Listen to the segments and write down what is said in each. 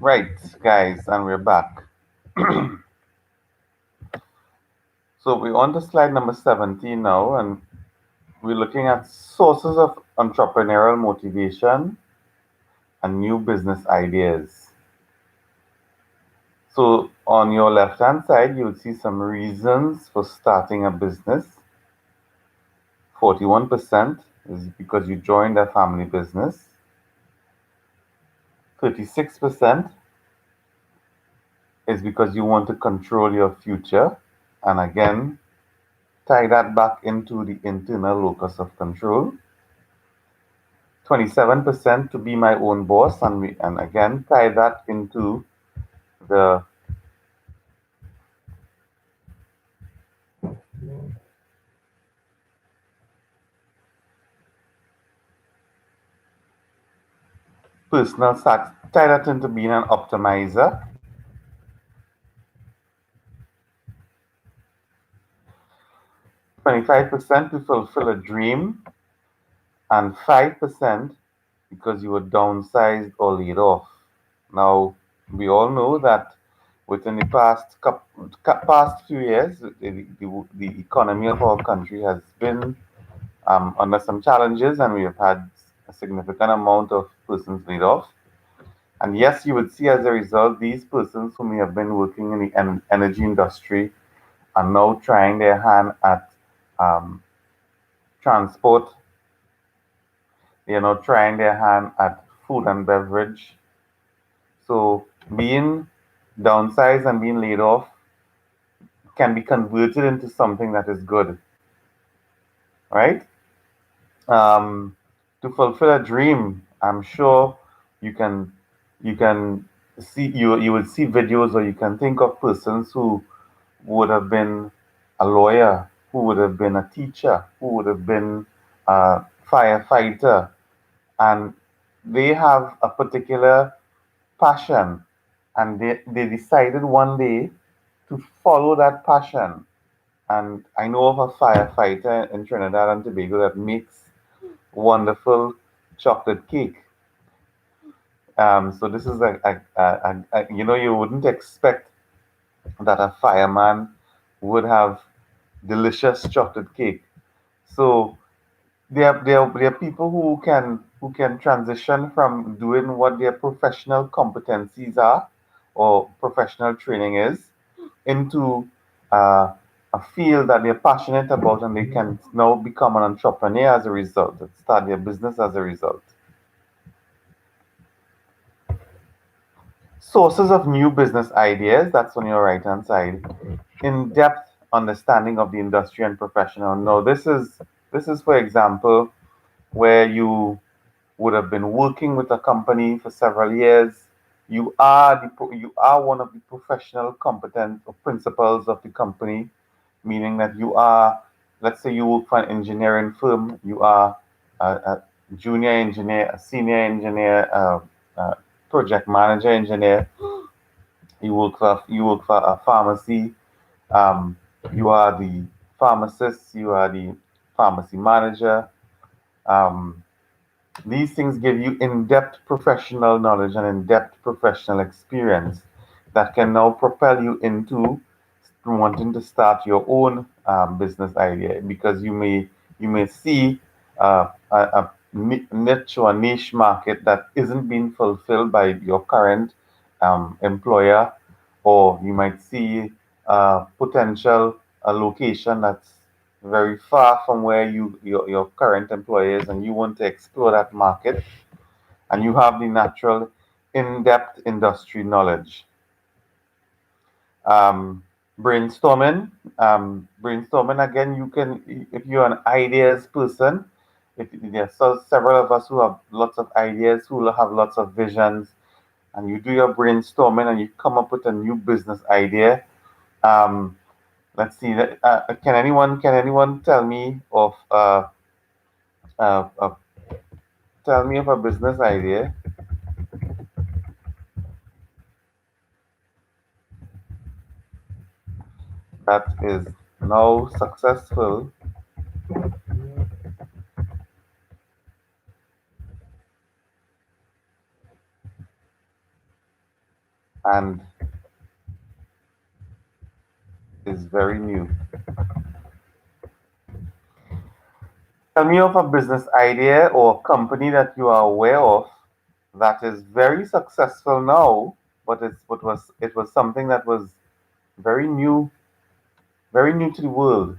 Right, guys, and we're back. So we're on to slide number 17 now, and we're looking at sources of entrepreneurial motivation and new business ideas. So on your left-hand side, you'll see some reasons for starting a business. 41% is because you joined a family business. 36% is because you want to control your future. And again, tie that back into the internal locus of control. 27% to be my own boss, and again tie that into the tie that into being an optimizer. 25% to fulfill a dream, and 5% because you were downsized or laid off. Now, we all know that within the past few years, the economy of our country has been under some challenges, and we have had a significant amount of persons laid off. And yes, you would see as a result, these persons who may have been working in the energy industry are now trying their hand at um, transport. They are now trying their hand at food and beverage. So being downsized and being laid off can be converted into something that is good, right? Um, to fulfill a dream, I'm sure you can you can you will see videos, or you can think of persons who would have been a lawyer, who would have been a teacher, who would have been a firefighter, and they have a particular passion, and they decided one day to follow that passion. And I know of a firefighter in Trinidad and Tobago that makes wonderful chocolate cake. So this is you wouldn't expect that a fireman would have delicious chocolate cake. So there are people who can transition from doing what their professional competencies are, or professional training is, into uh, a field that they're passionate about, and they can now become an entrepreneur as a result, start their business as a result. Sources of new business ideas, that's on your right hand side. In-depth understanding of the industry and professional. Now this is for example where you would have been working with a company for several years. You are one of the professional competent or principals of the company, meaning that you are, let's say you work for an engineering firm, you are a junior engineer, a senior engineer, a project manager engineer. You work for a pharmacy. Um, you are the pharmacist. You are the pharmacy manager. Um, these things give you in-depth professional knowledge and in-depth professional experience that can now propel you into wanting to start your own business idea, because you may see a niche or niche market that isn't being fulfilled by your current employer, or you might see potential a location that's very far from where your current employer is, and you want to explore that market, and you have the natural in-depth industry knowledge. um, brainstorming again, you can, if you're an ideas person, if there's several of us who have lots of ideas, who will have lots of visions, and you do your brainstorming and you come up with a new business idea. um, let's see, can anyone uh, tell me of a business idea that is now successful and is very new? Tell me of a business idea or company that you are aware of that is very successful now, but it was something that was very new to the world.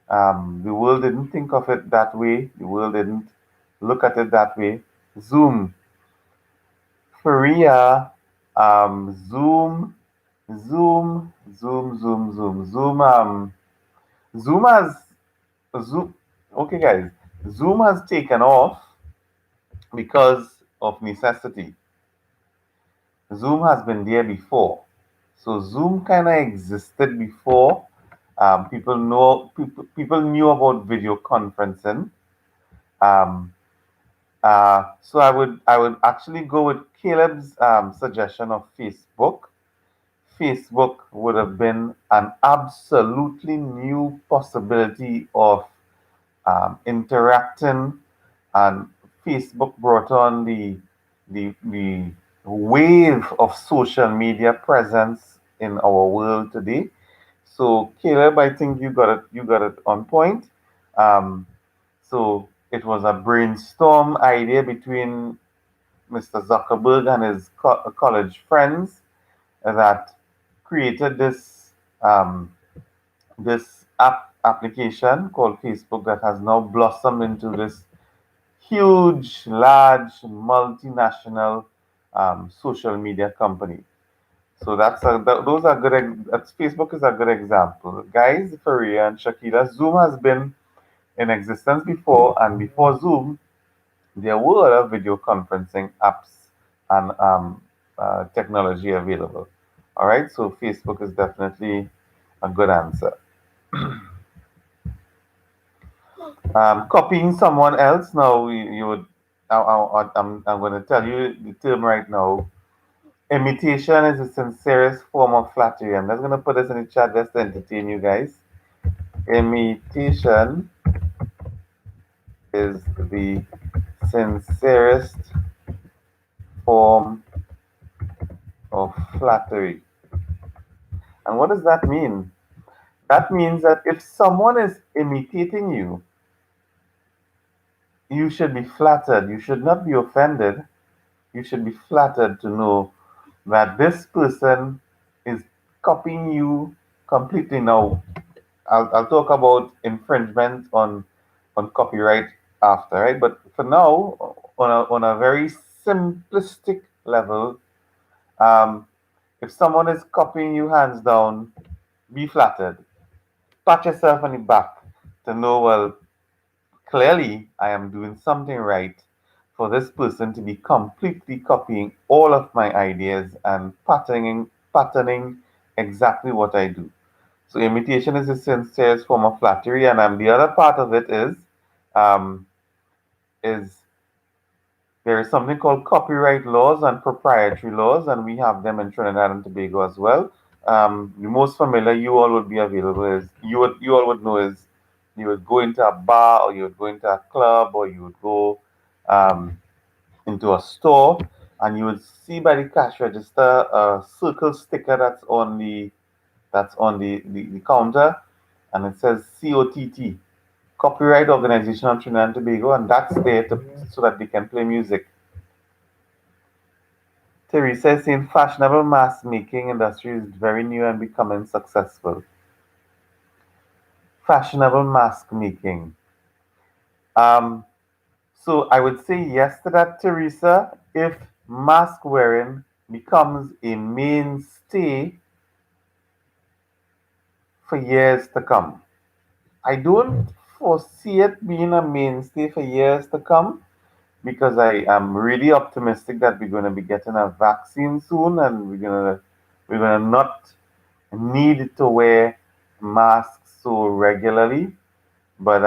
The world didn't think of it that way. The world didn't look at it that way. Zoom, Korea, Zoom, Zoom has Zoom. Okay, guys, Zoom has taken off because of necessity. Zoom has been there before. So Zoom kind of existed before. People knew about video conferencing. Um, so I would actually go with Caleb's suggestion of Facebook. Facebook would have been an absolutely new possibility of interacting, and Facebook brought on the wave of social media presence in our world today. So Caleb, I think you got it on point. Um, so it was a brainstorm idea between Mr. Zuckerberg and his college friends that created this application called Facebook that has now blossomed into this huge, large, multinational social media company. So those are good. Facebook is a good example. Guys, Faria and Shakira, Zoom has been in existence before, and before Zoom, there were other video conferencing apps and technology available. All right, so Facebook is definitely a good answer. Copying someone else. Now you would. I'm going to tell you the term right now. Imitation is the sincerest form of flattery. I'm just going to put this in the chat just to entertain you guys. Imitation is the sincerest form of flattery. And what does that mean? That means that if someone is imitating you, you should be flattered. You should not be offended. You should be flattered to know that this person is copying you completely. Now, I'll talk about infringement on copyright after, right? But for now, on a very simplistic level, um, if someone is copying you hands down, be flattered. Pat yourself on the back to know, well, clearly I am doing something right for this person to be completely copying all of my ideas and patterning exactly what I do. So imitation is a sincere form of flattery, and the other part of it um, is there is something called copyright laws and proprietary laws, and we have them in Trinidad and Tobago as well. The most familiar you all would be available is you all would know is you would go into a bar, or you would go into a club, or you would go um, into a store, and you would see by the cash register a circle sticker that's that's on the counter, and it says COTT, Copyright Organization of Trinidad and Tobago, and that's there so that they can play music. Teresa is saying fashionable mask making industry is very new and becoming successful. Fashionable mask making. Um, so I would say yes to that, Teresa, if mask wearing becomes a mainstay for years to come. I don't foresee it being a mainstay for years to come because I am really optimistic that we're going to be getting a vaccine soon, and we're gonna not need to wear masks so regularly. But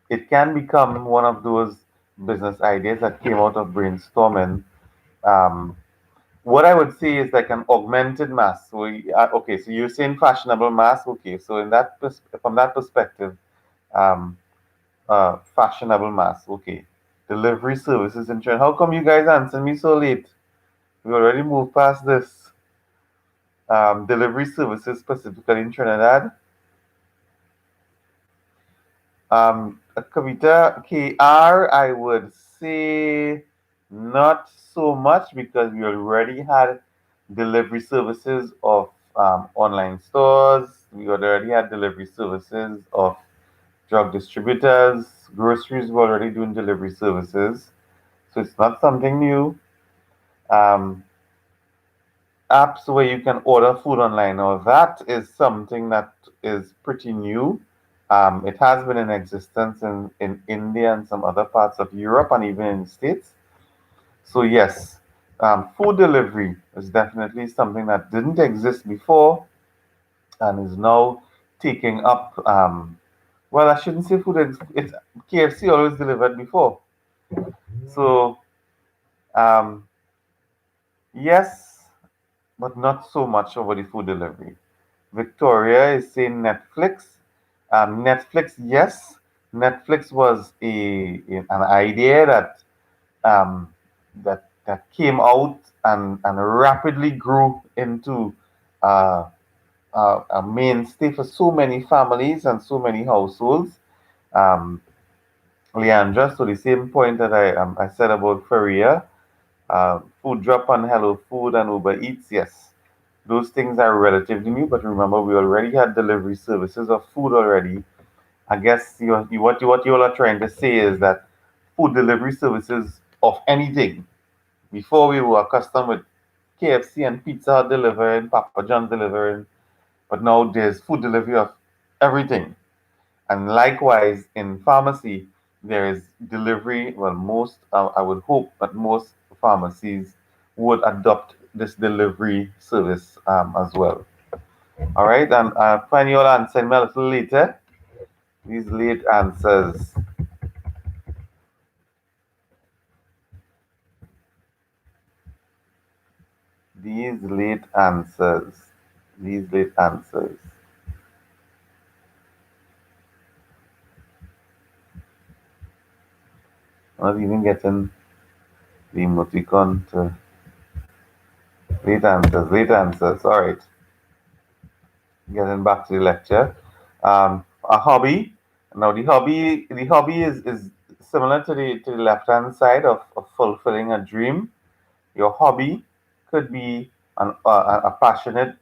it can become one of those business ideas that came out of brainstorming. Um, what I would say is like an augmented mask. So, okay, so you're saying fashionable mask. Okay, so from that perspective, um, fashionable mask. Okay, delivery services in Trinidad. How come you guys answer me so late? We already moved past this. Delivery services specifically in Trinidad. Kavita KR, I would say not so much because we already had delivery services of online stores. We already had delivery services of drug distributors. Groceries were already doing delivery services. So it's not something new. Um, Apps where you can order food online. Now, that is something that is pretty new. It has been in existence in India and some other parts of Europe and even in the States. So, yes, food delivery is definitely something that didn't exist before and is now taking up. Well, I shouldn't say it's KFC always delivered before. So, um, yes, but not so much over the food delivery. Victoria is saying Netflix. Netflix, yes. Netflix was an idea um, that came out and rapidly grew into uh, a mainstay for so many families and so many households. Um, Leandra, so the same point that I said about Korea, Food Drop and Hello Food and Uber Eats, yes. Those things are relatively new, but remember, we already had delivery services of food already. I guess what you all are trying to say is that food delivery services of anything before we were accustomed with KFC and Pizza Hut delivering, Papa John's delivering, but now there's food delivery of everything. And likewise, in pharmacy, there is delivery. Well, I would hope that most pharmacies would adopt this delivery service as well. All right, and find your answer me a little later. These late answers. These late answers. These late answers. Not even getting the emoticon to late answers. Late answers. All right. Getting back to the lecture. A hobby. Now the hobby is similar to the left hand side of fulfilling a dream. Your hobby could be a passionate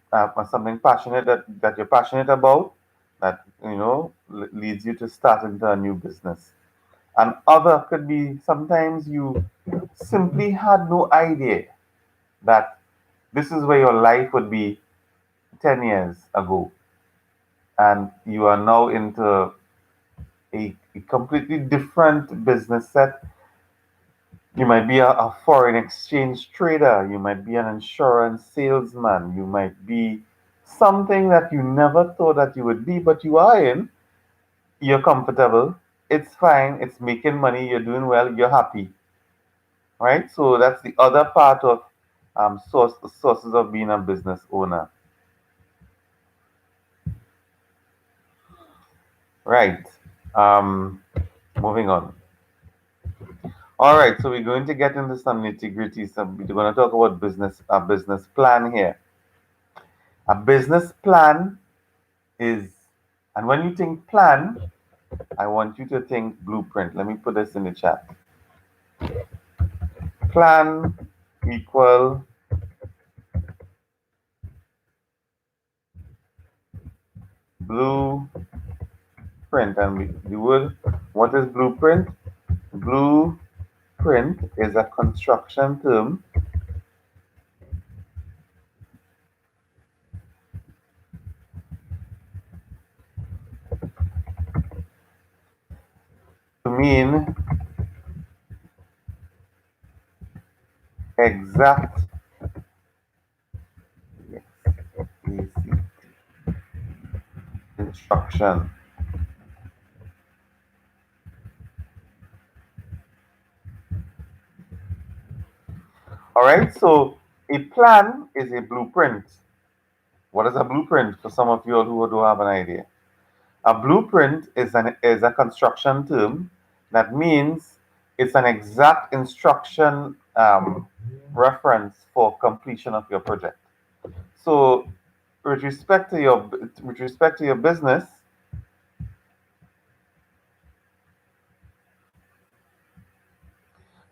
something passionate that you're passionate about that leads you to start into a new business. And other could be sometimes you simply had no idea that this is where your life would be 10 years ago, and you are now into a completely different business set. You might be a foreign exchange trader, you might be an insurance salesman, you might be something that you never thought that you would be, but you are in. You're comfortable, it's fine, it's making money, you're doing well, you're happy, right? So that's the other part of sources of being a business owner, right? Um, Moving on. All right, so we're going to get into some nitty gritty. We're going to talk about business, a business plan here. A business plan is, and when you think plan, I want you to think blueprint. Let me put this in the chat. Plan equal blueprint. And the word, what is blueprint? Blueprint is a construction term to mean exact instruction. All right, so a plan is a blueprint. What is a blueprint for some of you who don't have an idea? A blueprint is a construction term that means it's an exact instruction reference for completion of your project. So with respect to your business,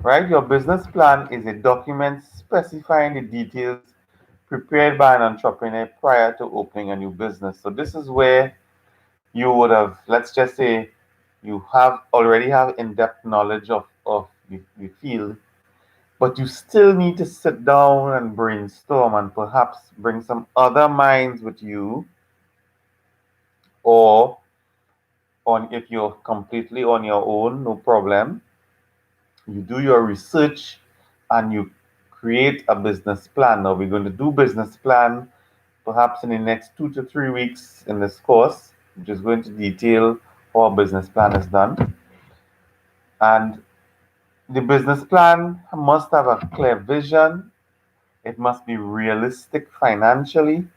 right? Your business plan is a document specifying the details prepared by an entrepreneur prior to opening a new business. So this is where you would have, let's just say, you already have in-depth knowledge of the field, but you still need to sit down and brainstorm and perhaps bring some other minds with you, or on if you're completely on your own, no problem. You do your research and you create a business plan. Now we're going to do business plan perhaps in the next 2 to 3 weeks in this course, which is going to detail how a business plan is done. And the business plan must have a clear vision. It must be realistic financially.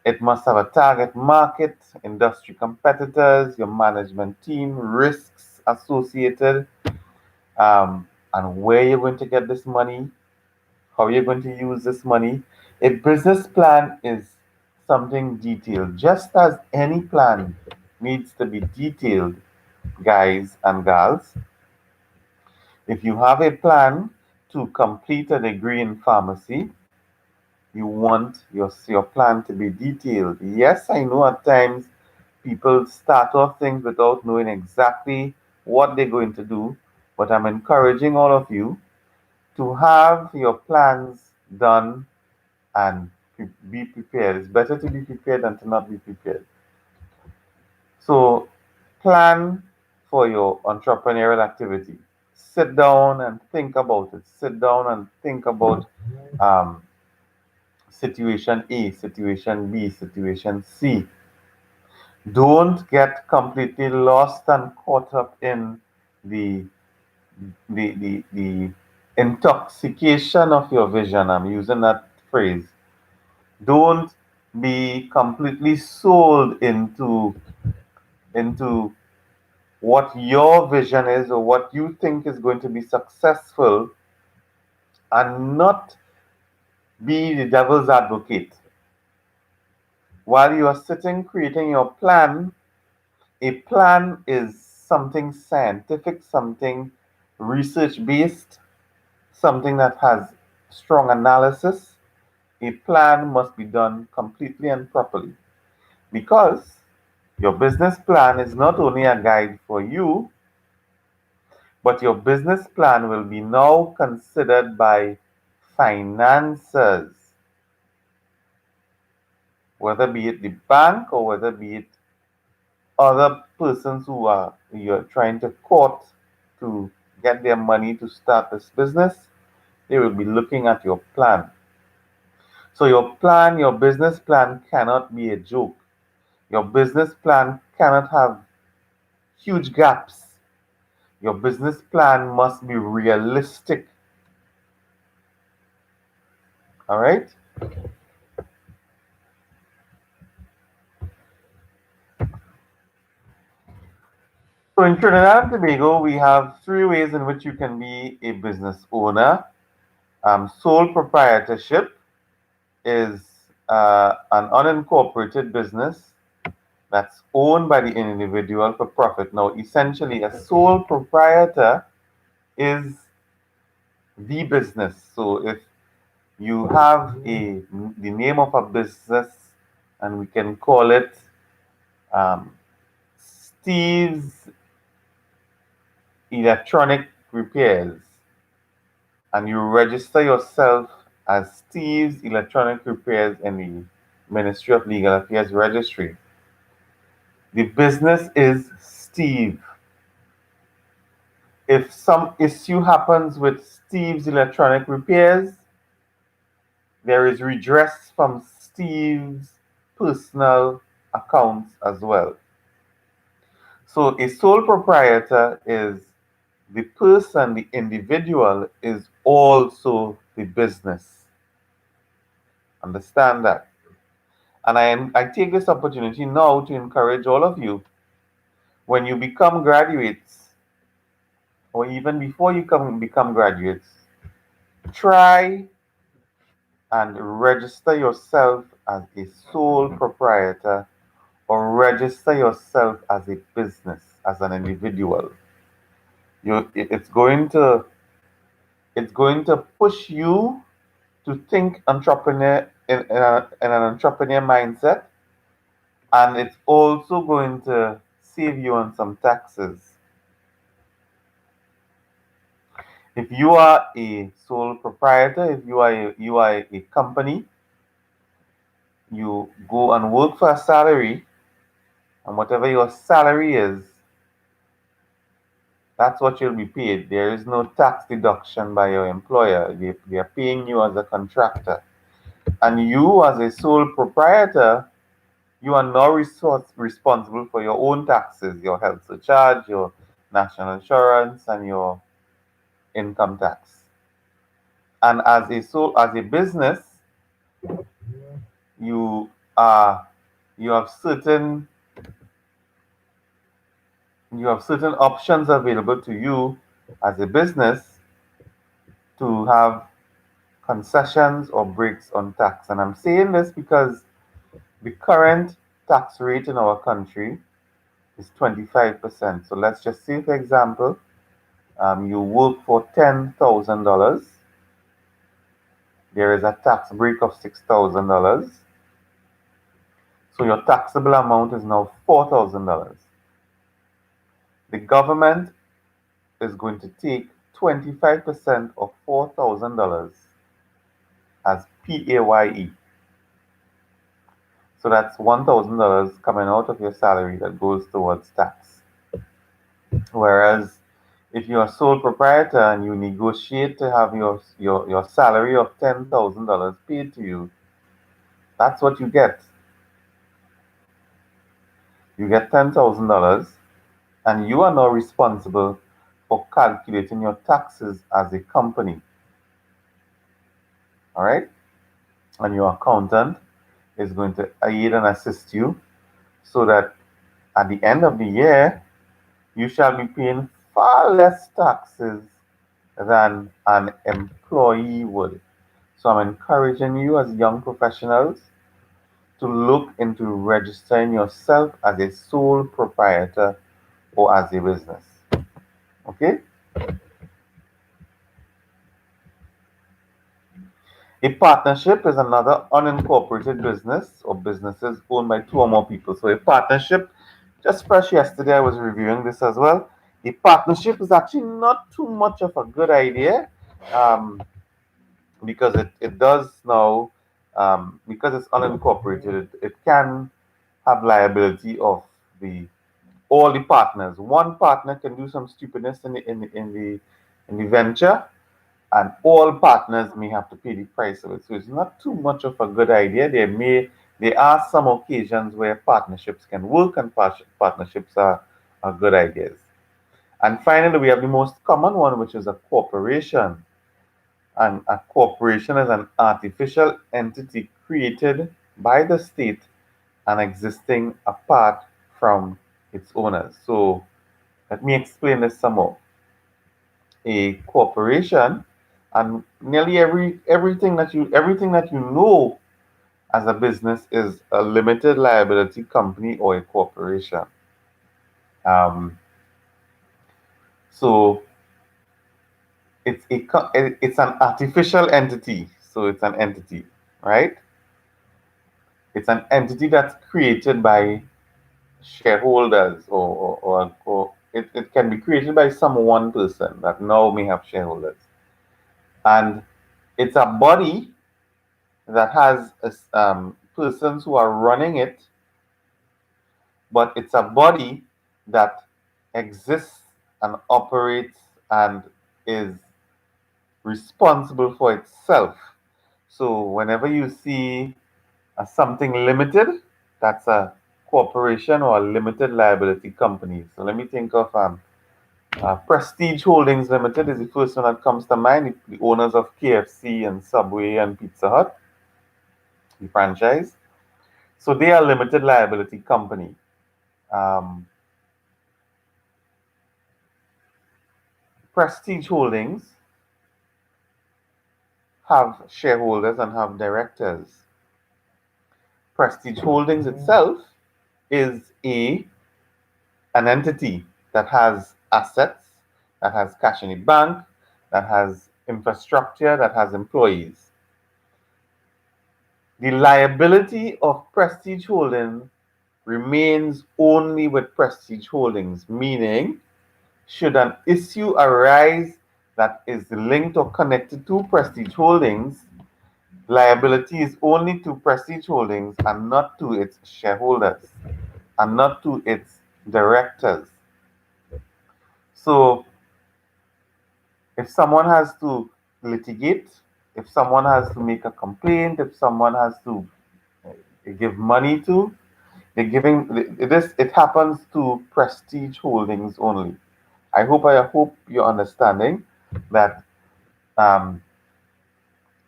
It must have a target market, industry competitors, your management team, risks associated, and where you're going to get this money, how you're going to use this money. A business plan is something detailed, just as any plan needs to be detailed, guys and gals. If you have a plan to complete a degree in pharmacy, you want your plan to be detailed. Yes, I know at times people start off things without knowing exactly what they're going to do, but I'm encouraging all of you to have your plans done and be prepared. It's better to be prepared than to not be prepared. So, plan for your entrepreneurial activity. Sit down and think about it. Sit down and think about um, situation A, situation B, situation C. Don't get completely lost and caught up in the the intoxication of your vision. I'm using that phrase. Don't be completely sold into what your vision is or what you think is going to be successful, and not be the devil's advocate. While you are sitting creating your plan, a plan is something scientific, something research based, something that has strong analysis. A plan must be done completely and properly, because your business plan is not only a guide for you, but your business plan will be now considered by financiers, whether be it the bank or whether be it other persons who are you're trying to court to get their money to start this business. They will be looking at your plan. So your plan, your business plan cannot be a joke. Your business plan cannot have huge gaps. Your business plan must be realistic. All right? So in Trinidad and Tobago, we have three ways in which you can be a business owner. Sole proprietorship is an unincorporated business that's owned by the individual for profit. Now, essentially, a sole proprietor is the business. So if you have the name of a business, and we can call it um, Steve's Electronic Repairs, and you register yourself as Steve's Electronic Repairs in the Ministry of Legal Affairs Registry. The business is Steve. If some issue happens with Steve's Electronic Repairs, there is redress from Steve's personal accounts as well. So a sole proprietor is the person, the individual is also the business. Understand that. And I take this opportunity now to encourage all of you, when you become graduates, or even before you become graduates, try and register yourself as a sole proprietor, or register yourself as a business, as an individual. It's going to push you to think entrepreneur in an entrepreneur mindset, and it's also going to save you on some taxes. If you are a sole proprietor, if you are a company, you go and work for a salary, and whatever your salary is, that's what you'll be paid. There is no tax deduction by your employer. They are paying you as a contractor. And you, as a sole proprietor, you are now responsible for your own taxes, your health surcharge, your national insurance, and your income tax. And as a business, you are you have certain options available to you as a business to have concessions or breaks on tax. And I'm saying this because the current tax rate in our country is 25%. So let's just say, for example, you work for $10,000, there is a tax break of $6,000. So your taxable amount is now $4,000. The government is going to take 25% of $4,000 as PAYE. So that's $1,000 coming out of your salary that goes towards tax. Whereas if you're a sole proprietor and you negotiate to have your salary of $10,000 paid to you, that's what you get. You get $10,000, and you are now responsible for calculating your taxes as a company. All right? And your accountant is going to aid and assist you so that at the end of the year, you shall be paying far less taxes than an employee would. So I'm encouraging you as young professionals to look into registering yourself as a sole proprietor or as a business. Okay? A partnership is another unincorporated business or businesses owned by two or more people. So a partnership, just fresh yesterday, I was reviewing this as well. A partnership is actually not too much of a good idea, um, because it does now, because it's unincorporated, it can have liability of the all the partners. One partner can do some stupidness in the venture, and all partners may have to pay the price of it. So it's not too much of a good idea. There are some occasions where partnerships can work, and partnerships are good ideas. And finally, we have the most common one, which is a corporation. And a corporation is an artificial entity created by the state and existing apart from its owners. So let me explain this some more. A corporation, and nearly everything that you know as a business is a limited liability company or a corporation. Um, so it's an artificial entity. So it's an entity, right? It's an entity that's created by shareholders or it can be created by some one person that now may have shareholders. And it's a body that has persons who are running it, but it's a body that exists and operates and is responsible for itself. So whenever you see something limited, that's a corporation or a limited liability company. So let me think of Prestige Holdings Limited is the first one that comes to mind. The owners of KFC and Subway and Pizza Hut, the franchise. So they are a limited liability company. Um, Prestige Holdings have shareholders and have directors. Prestige Holdings itself is a an entity that has assets, that has cash in the bank, that has infrastructure, that has employees. The liability of Prestige Holdings remains only with Prestige Holdings, meaning should an issue arise that is linked or connected to Prestige Holdings, liability is only to Prestige Holdings and not to its shareholders and not to its directors. So if someone has to litigate, if someone has to make a complaint, if someone has to give money to, they're giving this. It happens to Prestige Holdings only. I hope you're understanding that um,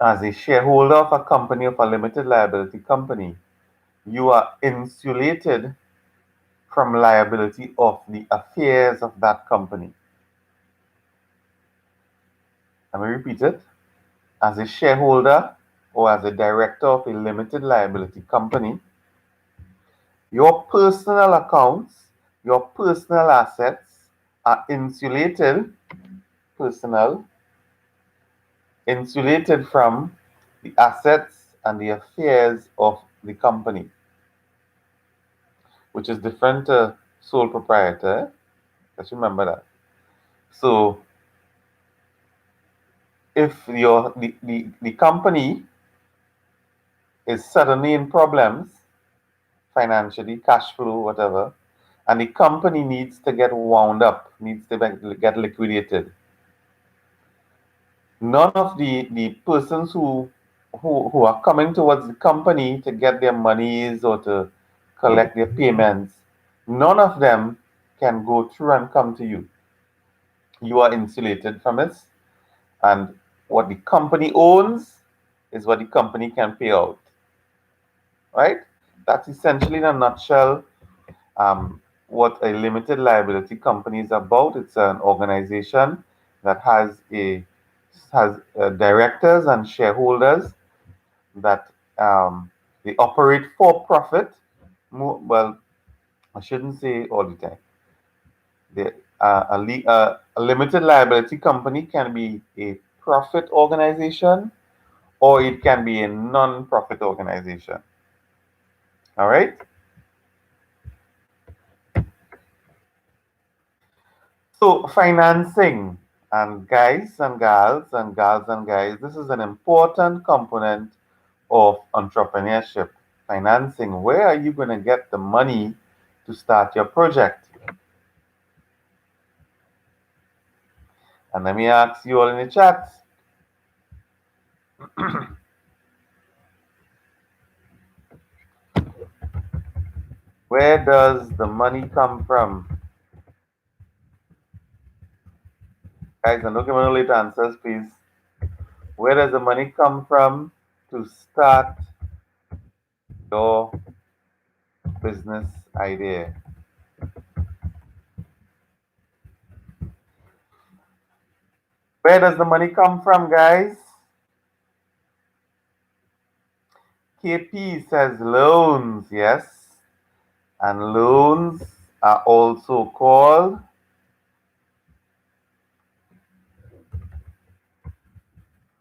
as a shareholder of a company of a limited liability company, you are insulated from liability of the affairs of that company. Let me repeat it. As a shareholder or as a director of a limited liability company, your personal accounts, your personal assets are personal, insulated from the assets and the affairs of the company, which is different to sole proprietor. Let's remember that. So if the company is suddenly in problems, financially, cash flow, whatever, and the company needs to get wound up, needs to get liquidated. None of the persons who are coming towards the company to get their monies or to collect their payments, none of them can go through and come to you. You are insulated from it, and what the company owns is what the company can pay out. Right? That's essentially in a nutshell um, what a limited liability company is about. It's an organization that has directors and shareholders that they operate for profit. Well, I shouldn't say all the time. A limited liability company can be a profit organization or it can be a non-profit organization. All right. So financing and gals and guys, this is an important component of entrepreneurship. Financing. Where are you going to get the money to start your project? And let me ask you all in the chat, where does the money come from? Guys, I'm looking for late answers, please. Where does the money come from to start your business idea? Where does the money come from, guys? KP says loans, yes. And loans are also called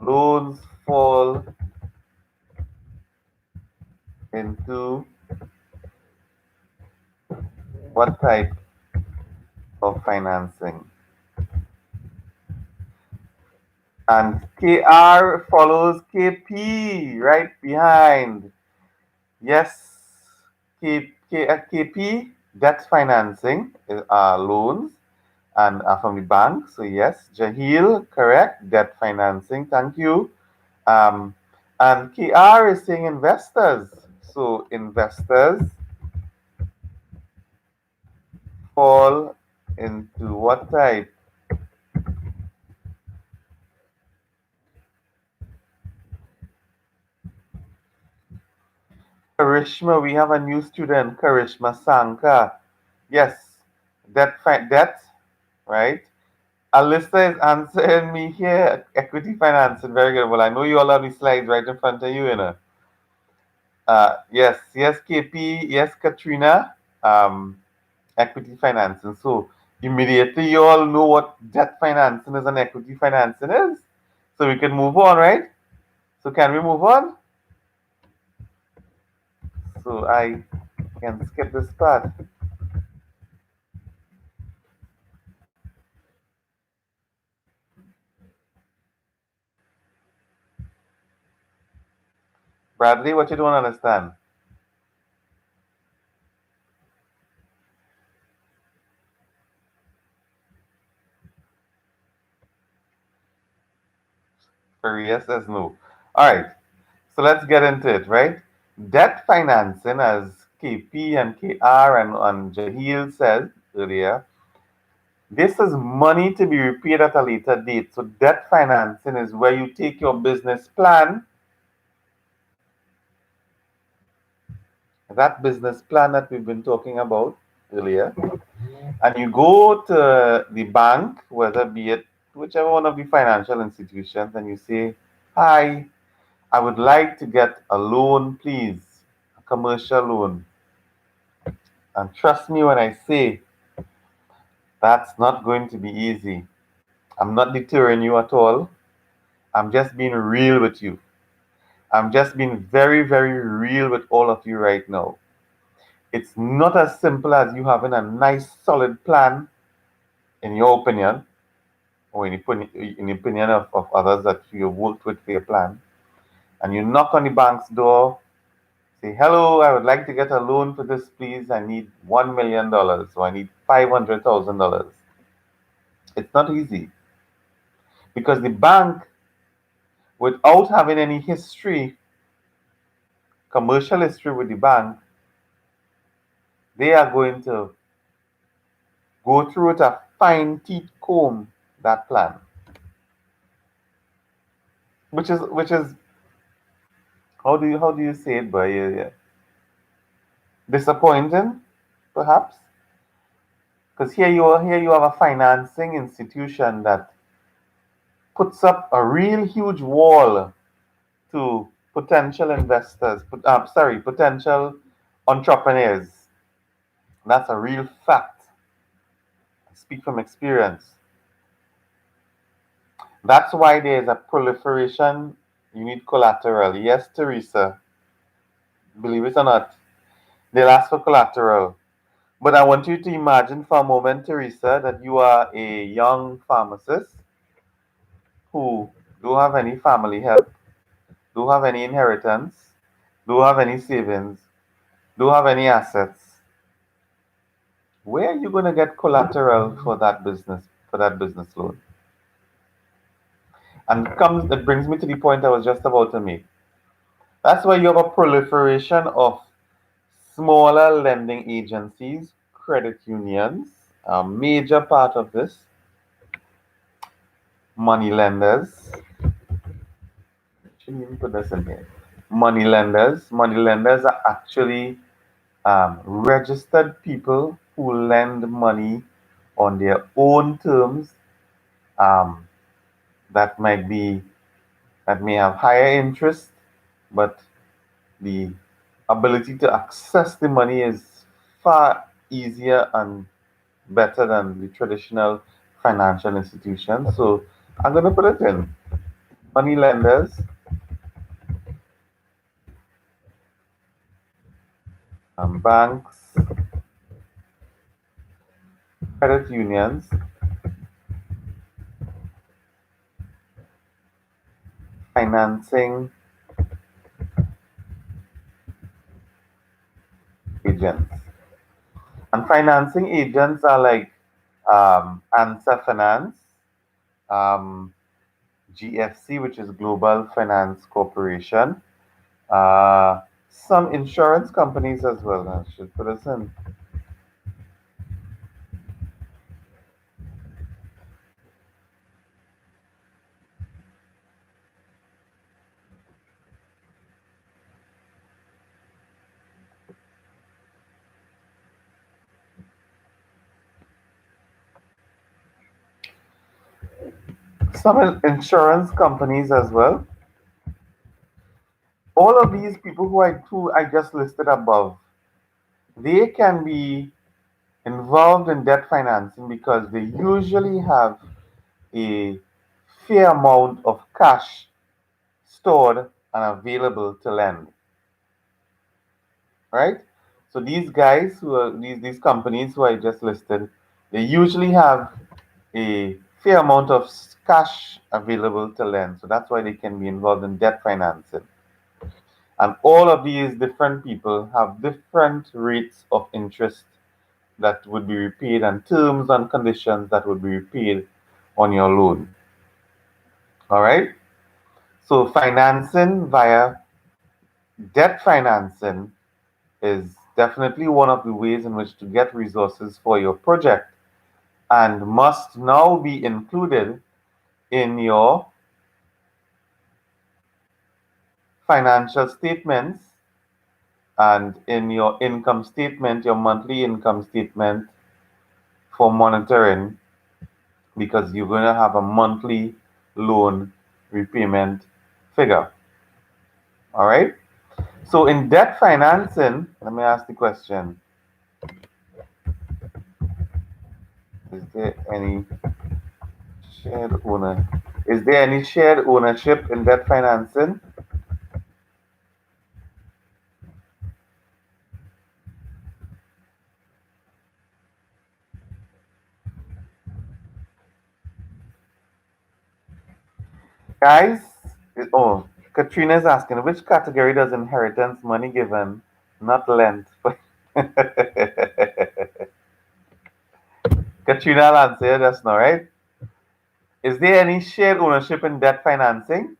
loans fall into what type of financing? And KR follows KP right behind. Yes, KP, debt financing, loans, and from the bank. So yes, Jahil, correct, debt financing. Thank you. Um, and KR is saying investors. So investors fall into what type? Karishma, we have a new student, Karishma Sanka. Yes, debt, right? Alyssa is answering me here. Equity financing, very good. Well, I know you all have the slides right in front of you, you know. Yes, KP, yes, Katrina. Um, Equity financing. So immediately you all know what debt financing is and equity financing is. So we can move on, right? So can we move on? So I can skip this part. Bradley, what you don't understand? Faria says no. All right. So let's get into it, right? Debt financing, as KP and KR and Jahil said earlier, this is money to be repaid at a later date. So debt financing is where you take your business plan, that business plan that we've been talking about earlier, and you go to the bank, whether be it whichever one of the financial institutions, and you say, "Hi, I would like to get a loan, please, a commercial loan." And trust me when I say that's not going to be easy. I'm not deterring you at all. I'm just being real with you. I'm just being very, very real with all of you right now. It's not as simple as you having a nice, solid plan, in your opinion, or in the opinion of others that you have worked with for your plan. And you knock on the bank's door, say, "Hello, I would like to get a loan for this, please. I need $1 million, or I need $500,000. It's not easy because the bank, without having any history, commercial history with the bank, they are going to go through with a fine teeth comb that plan, which is how do you say it, by disappointing, perhaps, because here you have a financing institution that puts up a real huge wall to potential investors, potential entrepreneurs. That's a real fact. I speak from experience. That's why there is a proliferation. You need collateral. Yes, Teresa, believe it or not, they'll ask for collateral. But I want you to imagine for a moment, Teresa, that you are a young pharmacist who don't have any family help, don't have any inheritance, don't have any savings, don't have any assets. Where are you going to get collateral for that business loan? And it brings me to the point I was just about to make. That's why you have a proliferation of smaller lending agencies, credit unions, a major part of this, money lenders. Shouldn't even put this in here. Money lenders. Money lenders are actually registered people who lend money on their own terms, um, that might be that may have higher interest, but The ability to access the money is far easier and better than the traditional financial institutions. So I'm going to put it in money lenders, banks, credit unions, financing agents. And financing agents are like Answer Finance, um, GFC, which is Global Finance Corporation, some insurance companies as well. I should put this in. Some insurance companies as well. All of these people who I just listed above, they can be involved in debt financing because they usually have a fair amount of cash stored and available to lend, right? So these guys who are these companies who I just listed, they usually have a fair amount of cash available to lend. So that's why they can be involved in debt financing. And all of these different people have different rates of interest that would be repaid and terms and conditions that would be repaid on your loan. All right. So financing via debt financing is definitely one of the ways in which to get resources for your project and must now be included in your financial statements and in your income statement, your monthly income statement for monitoring because you're going to have a monthly loan repayment figure. All right. So in debt financing, let me ask the question: Is there any shared owner? Is there any shared ownership in debt financing? Guys, oh, Katrina's asking which category does inheritance money given, not lent? Katrina, I'll answer that's not right. Is there any shared ownership in debt financing?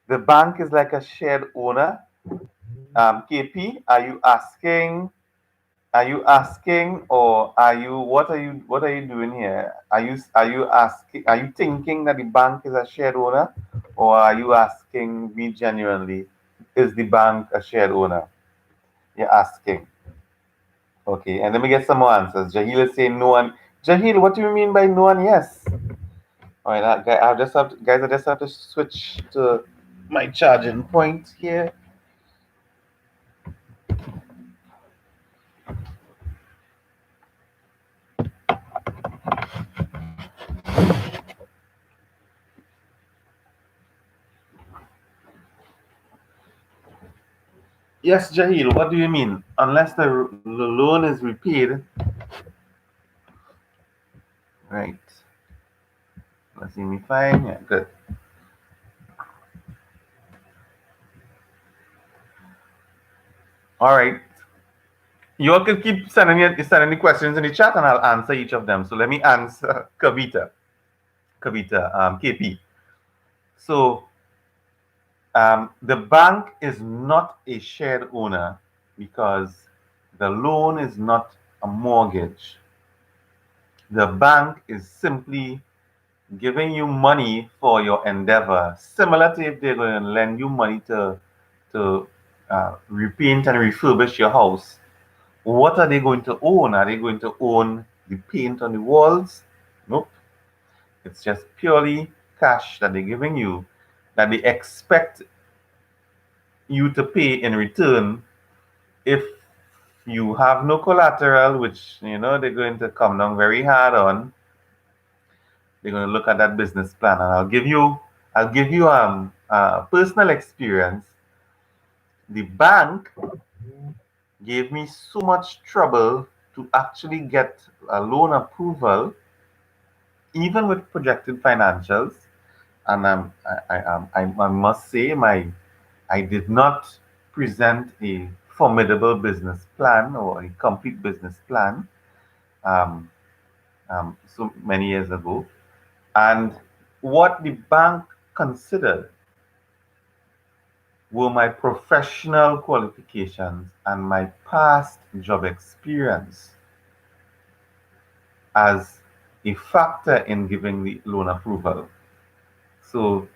The bank is like a shared owner. KP, are you asking or what are you doing here? Are you asking, are you thinking that the bank is a shared owner, or are you asking me genuinely, is the bank a shared owner? You're asking. Okay, and let me get some more answers. Jahil is saying no and Jahil, what do you mean by no and yes? All right, I just have to switch to my charging point here. Yes, Jahil, what do you mean? Unless the loan is repaid, right? Let's see me fine. Yeah, good. All right. You all can keep sending the questions in the chat, and I'll answer each of them. So let me answer Kavita, KP. So the bank is not a shared owner because the loan is not a mortgage. The bank is simply giving you money for your endeavor, similar to if they're going to lend you money to repaint and refurbish your house. What are they going to own? Are they going to own the paint on the walls. Nope. It's just purely cash that they're giving you that they expect you to pay in return if you have no collateral, which they're going to come down very hard on. They're going to look at that business plan, and I'll give you a personal experience. The bank gave me so much trouble to actually get a loan approval, even with projected financials. And I must say, I did not present a formidable business plan or a complete business plan um, so many years ago. And what the bank considered were my professional qualifications and my past job experience as a factor in giving the loan approval. So,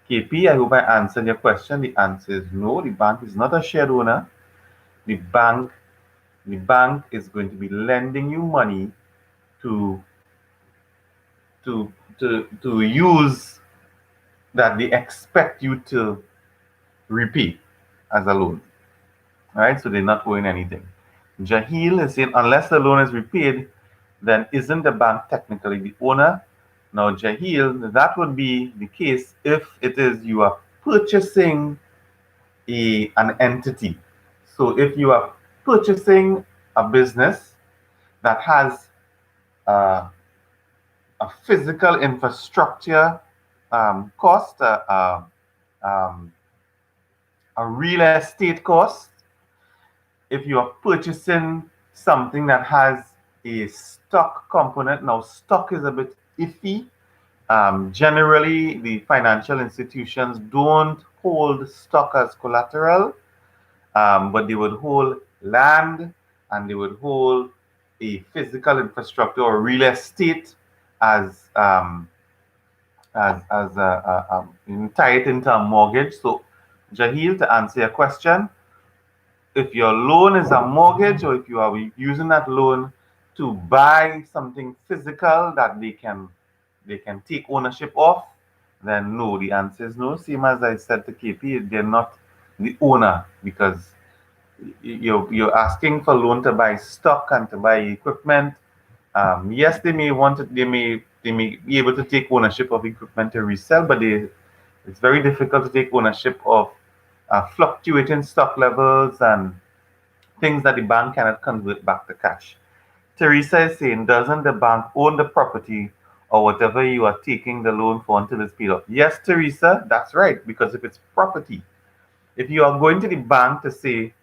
KP, I hope I answered your question. The answer is no, the bank is not a shared owner. The bank, the bank is going to be lending you money to to use that they expect you to repay as a loan. All right, so they're not owing anything. Jahil is saying unless the loan is repaid, then isn't the bank technically the owner? Now, Jahil, that would be the case if it is you are purchasing an entity. So if you are purchasing a business that has uh, a physical infrastructure cost, um, a real estate cost, if you are purchasing something that has a stock component, now stock is a bit iffy. Generally, the financial institutions don't hold stock as collateral, but they would hold land and they would hold a physical infrastructure or real estate as tie it into a mortgage. So, Jahil, to answer your question, if your loan is a mortgage or if you are using that loan to buy something physical that they can take ownership of, then no, the answer is no. Same as I said to KP, they're not the owner because you're asking for loan to buy stock and to buy equipment. Yes, they may want it, they may be able to take ownership of equipment to resell, but it's very difficult to take ownership of fluctuating stock levels and things that the bank cannot convert back to cash. Teresa is saying, doesn't the bank own the property or whatever you are taking the loan for until it's paid off? Yes, Teresa, that's right, because if it's property, if you are going to the bank to say,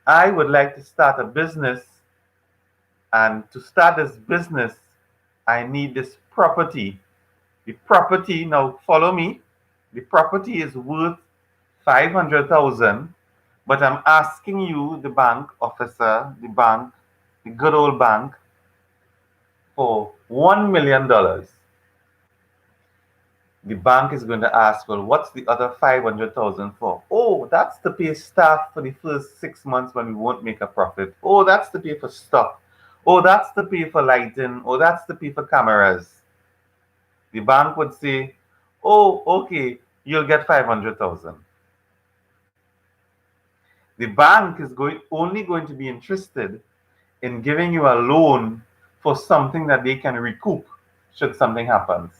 I would like to start a business, and to start this business, I need this property. The property, now follow me, the property is worth 500,000, but I'm asking you, the bank officer, the bank, the good old bank, for $1 million. The bank is going to ask, well, what's the other 500,000 for? Oh, that's to pay staff for the first 6 months when we won't make a profit. Oh, that's to pay for stock. Oh, that's to pay for lighting. Oh, that's to pay for cameras. The bank would say, oh, okay, you'll get 500,000. The bank is only going to be interested in giving you a loan for something that they can recoup should something happen.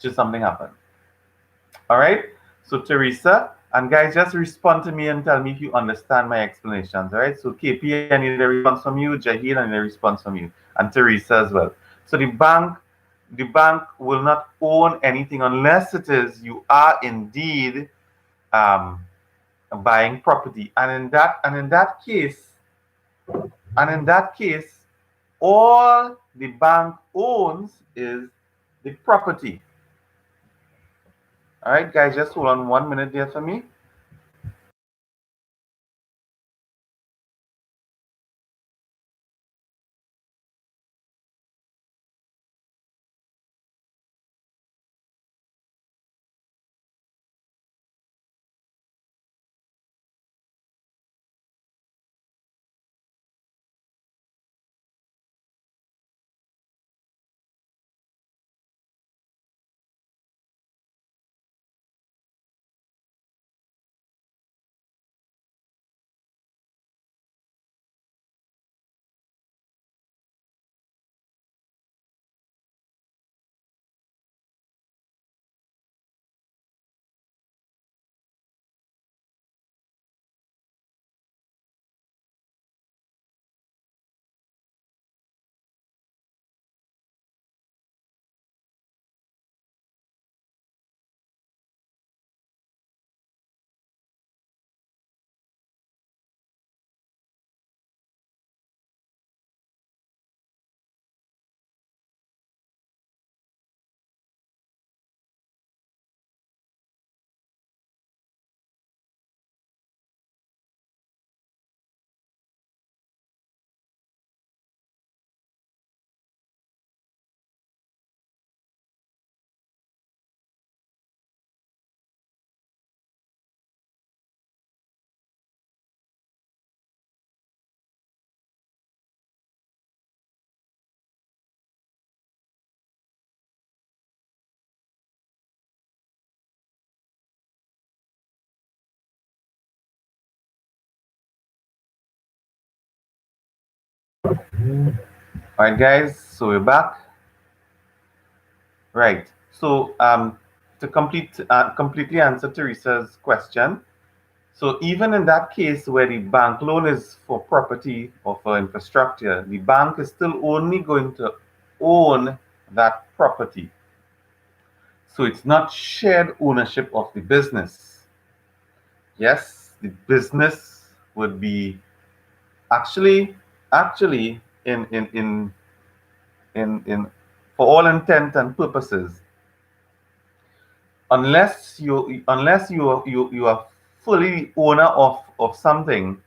Should something happen. All right. So Teresa and guys, just respond to me and tell me if you understand my explanations. All right. So KP, I need a response from you. Jahil, I need a response from you, and Teresa as well. So the bank will not own anything unless it is you are indeed um, buying property, and in that case, all the bank owns is the property. All right, guys, just hold on 1 minute there for me. All right, guys. So we're back. Right. So to completely answer Teresa's question, so even in that case where the bank loan is for property or for infrastructure, the bank is still only going to own that property. So it's not shared ownership of the business. Yes, the business would be actually actually in for all intent and purposes, unless you are fully the owner of something,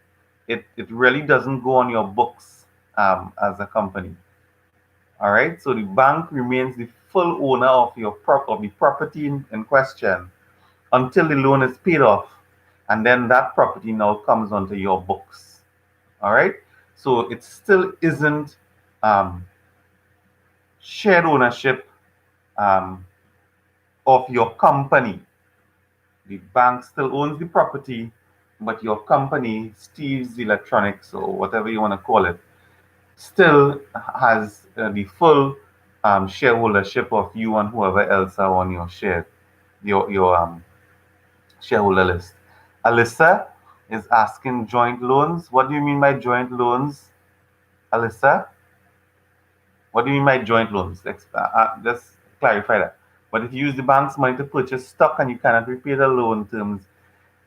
it really doesn't go on your books as a company. All right, so the bank remains the full owner of of the property in question until the loan is paid off, and then that property now comes onto your books. All right, so it still isn't um, shared ownership um, of your company. The bank still owns the property, but your company, Steve's Electronics or whatever you want to call it, still has the full shareholdership of you and whoever else are on your your shareholder list. Alyssa is asking joint loans. What do you mean by joint loans, Alyssa? What do you mean by joint loans? Just clarify that. But if you use the bank's money to purchase stock and you cannot repay the loan terms,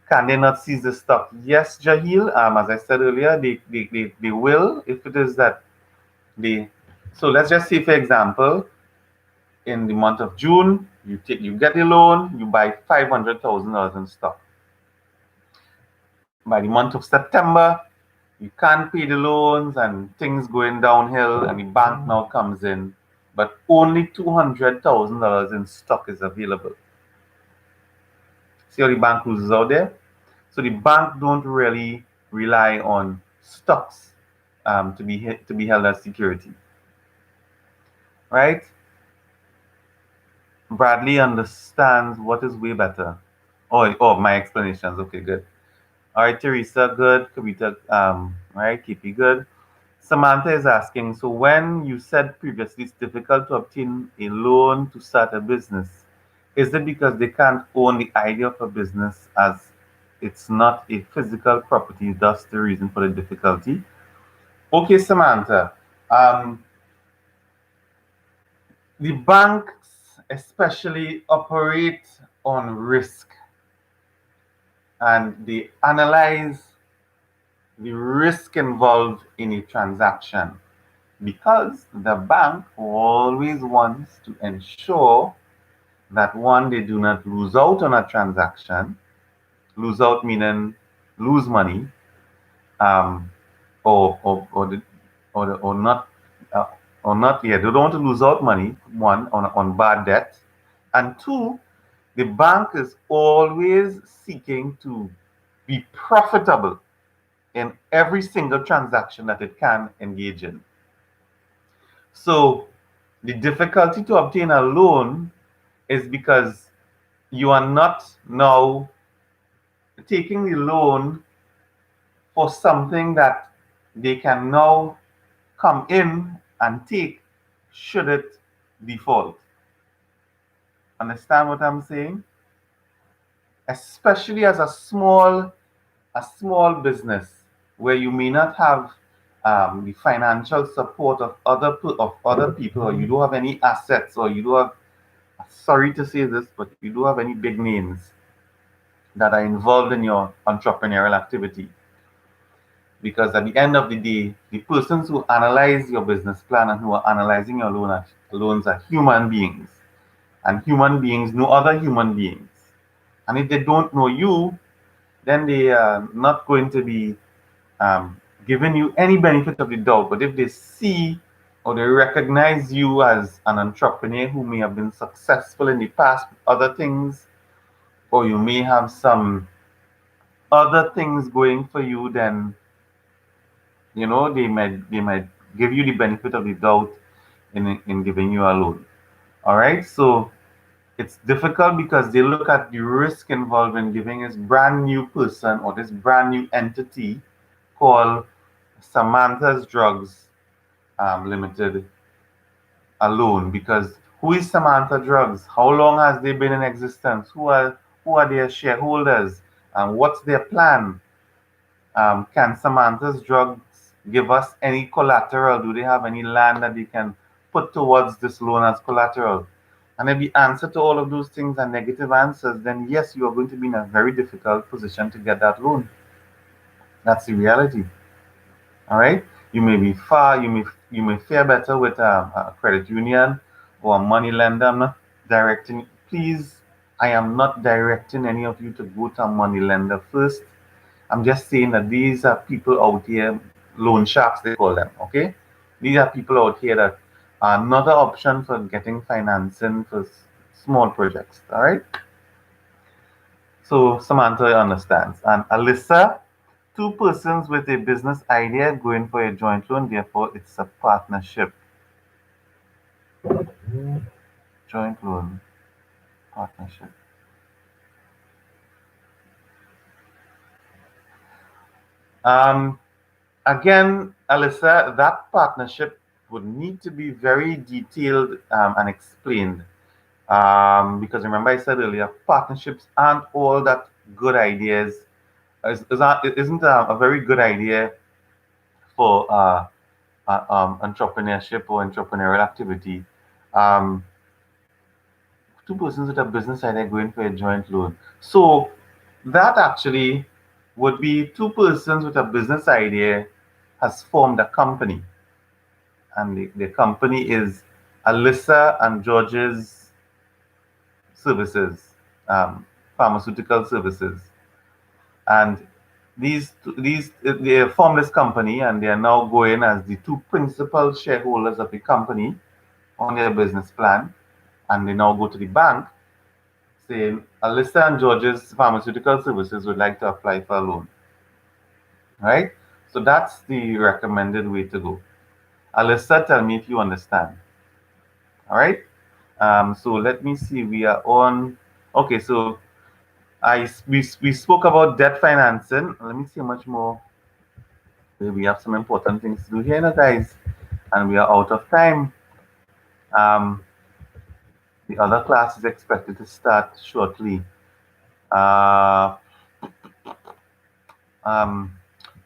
can they not seize the stock? Yes, Jahil. As I said earlier, they will if it is that they. So let's just say, for example, in the month of June, you get a loan, you buy $500,000 in stock. By the month of September, you can't pay the loans and things going downhill, and the bank now comes in, but only $200,000 in stock is available. See how the bank loses out there? So the bank don't really rely on stocks to be held as security, right? Bradley understands what is way better. Oh, my explanations. Okay, good. All right, Teresa, good. Kavita, right, Kipi, good. Samantha is asking, so when you said previously it's difficult to obtain a loan to start a business, is it because they can't own the idea of a business as it's not a physical property, thus the reason for the difficulty? Okay, Samantha. Um, the banks especially operate on risk and they analyze the risk involved in a transaction because the bank always wants to ensure that one, they do not lose out on a transaction, lose out meaning lose money, um, or not, uh, or not yet. They don't want to lose out money, one, on bad debt, and two, the bank is always seeking to be profitable in every single transaction that it can engage in. So the difficulty to obtain a loan is because you are not now taking the loan for something that they can now come in and take should it default. Understand what I'm saying? Especially as a small business where you may not have the financial support of other people, or you don't have any assets, or you don't have, sorry to say this, but you don't have any big names that are involved in your entrepreneurial activity. Because at the end of the day, the persons who analyze your business plan and who are analyzing your loans are human beings. And human beings know other human beings. And if they don't know you, then they are not going to be giving you any benefit of the doubt. But if they see or they recognize you as an entrepreneur who may have been successful in the past with other things, or you may have some other things going for you, then they might give you the benefit of the doubt in giving you a loan. All right, so it's difficult because they look at the risk involved in giving this brand new person or this brand new entity called Samantha's Drugs Limited alone, because who is Samantha Drugs? How long has they been in existence? Who are their shareholders? And what's their plan? Can Samantha's Drugs give us any collateral? Do they have any land that they can put towards this loan as collateral? And if the answer to all of those things are negative answers, then yes, you are going to be in a very difficult position to get that loan. That's the reality. All right. You may be far. You may fare better with a credit union or a money lender. I'm not directing. Please, I am not directing any of you to go to a money lender first. I'm just saying that these are people out here, loan sharks they call them. Okay, these are people out here that are another option for getting financing for small projects. All right. So Samantha understands, and Alyssa, two persons with a business idea going for a joint loan, therefore it's a partnership. Joint loan, partnership. Um, Again, Alyssa, that partnership would need to be very detailed and explained. Because remember, I said earlier, partnerships aren't all that good ideas. Isn't a very good idea for entrepreneurship or entrepreneurial activity. Um, Two persons with a business idea going for a joint loan. So that actually would be two persons with a business idea has formed a company, and the company is Alyssa and George's Services, pharmaceutical services, and they formed this company, and they are now going as the two principal shareholders of the company on their business plan, and they now go to the bank saying Alyssa and George's Pharmaceutical Services would like to apply for a loan, right? So that's the recommended way to go. Alyssa, tell me if you understand. All right. So let me see. We are on. Okay. So we spoke about debt financing. Let me see how much more. We have some important things to do here, now, guys, and we are out of time. Um, the other class is expected to start shortly. Uh, um,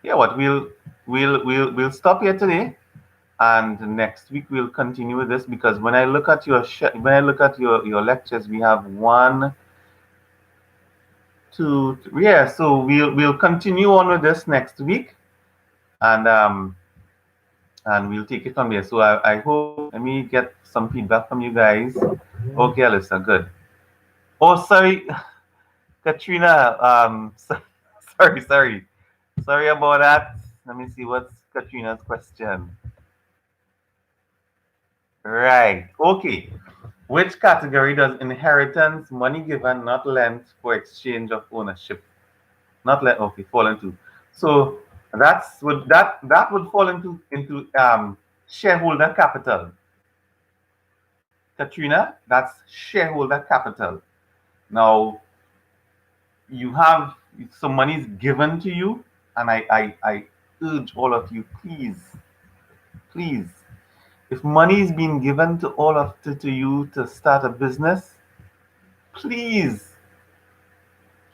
yeah, what we'll stop here today, and next week we'll continue with this, because when I look at when I look at your lectures, we have one, two, yeah. So we'll continue on with this next week, and we'll take it from there. So I hope, let me get some feedback from you guys. Okay, Alyssa, good. Oh, sorry, Katrina. Sorry about that. Let me see what's Katrina's question. Right. Okay. Which category does inheritance, money given, not lent for exchange of ownership? Not lent. Okay, fall into. So that would fall into shareholder capital. Katrina, that's shareholder capital. Now you have some money is given to you, and I urge all of you, please, if money is being given to to you to start a business, please,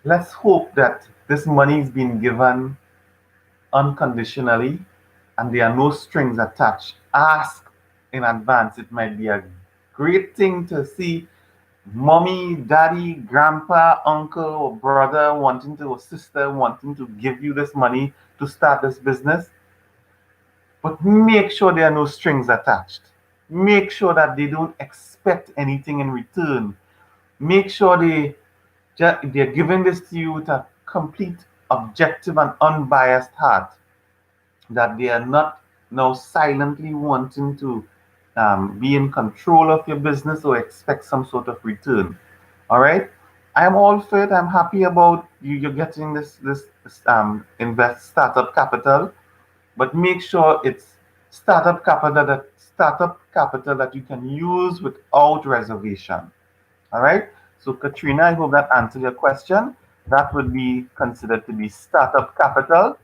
let's hope that this money is being given unconditionally and there are no strings attached. Ask in advance. It might be a great thing to see mommy, daddy, grandpa, uncle, or brother wanting to, or sister wanting to give you this money to start this business. But make sure there are no strings attached. Make sure that they don't expect anything in return. Make sure they're giving this to you with a complete, objective, and unbiased heart. That they are not now silently wanting to be in control of your business or expect some sort of return. All right. I'm all for it. I'm happy about you're getting this invest startup capital, but make sure it's startup capital that you can use without reservation. All right. So Katrina, I hope that answered your question. That would be considered to be startup capital.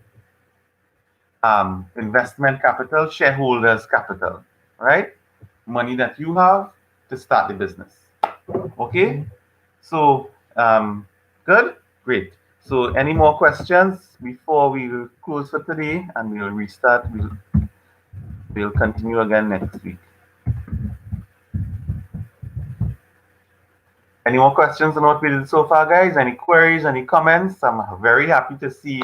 investment capital, shareholders capital, right? Money that you have to start the business. Okay? So, good? Great. So, any more questions before we close for today and we'll restart? We'll continue again next week. Any more questions on what we did so far, guys? Any queries, any comments? I'm very happy to see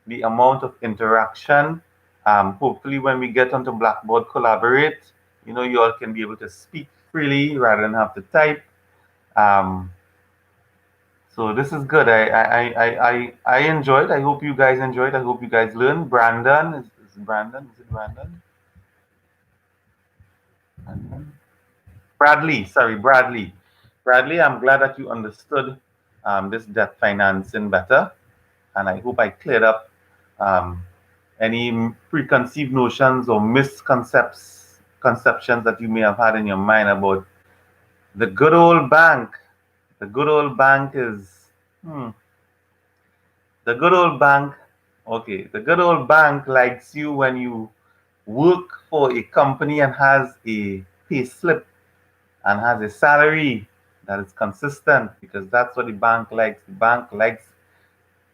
the amount of interaction. Hopefully, when we get onto Blackboard Collaborate, you all can be able to speak freely rather than have to type. So this is good. I enjoyed. I hope you guys enjoyed. I hope you guys learned. Brandon is Brandon. Is it Brandon? Brandon? Bradley. Sorry, Bradley. Bradley, I'm glad that you understood this debt financing better, and I hope I cleared up um, any preconceived notions or conceptions that you may have had in your mind about the good old bank. The good old bank is the good old bank. Okay, the good old bank likes you when you work for a company and has a pay slip and has a salary that is consistent, because that's what the bank likes. The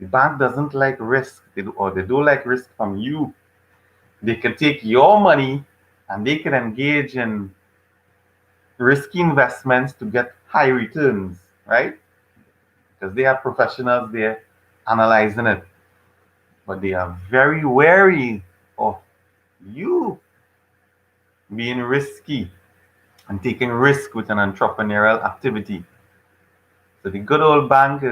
bank doesn't like risk, or they don't like risk from you. They can take your money and they can engage in risky investments to get high returns, right? Because they have professionals there analyzing it. But they are very wary of you being risky and taking risk with an entrepreneurial activity. So the good old bank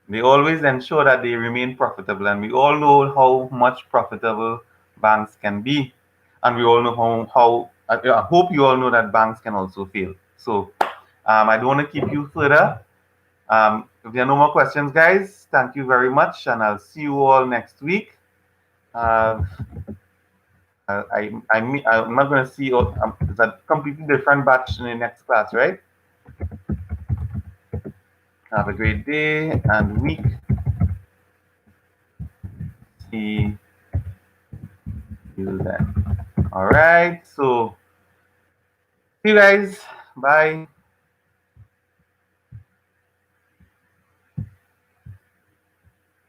they always ensure that they remain profitable, and we all know how much profitable banks can be, and we all know how I hope you all know that banks can also fail. So I don't want to keep you further. If there are no more questions, guys, thank you very much, and I'll see you all next week. Uh, I'm not going to see all. It's a completely different batch in the next class, right? Have a great day and week. See you then. All right. So, see you guys. Bye.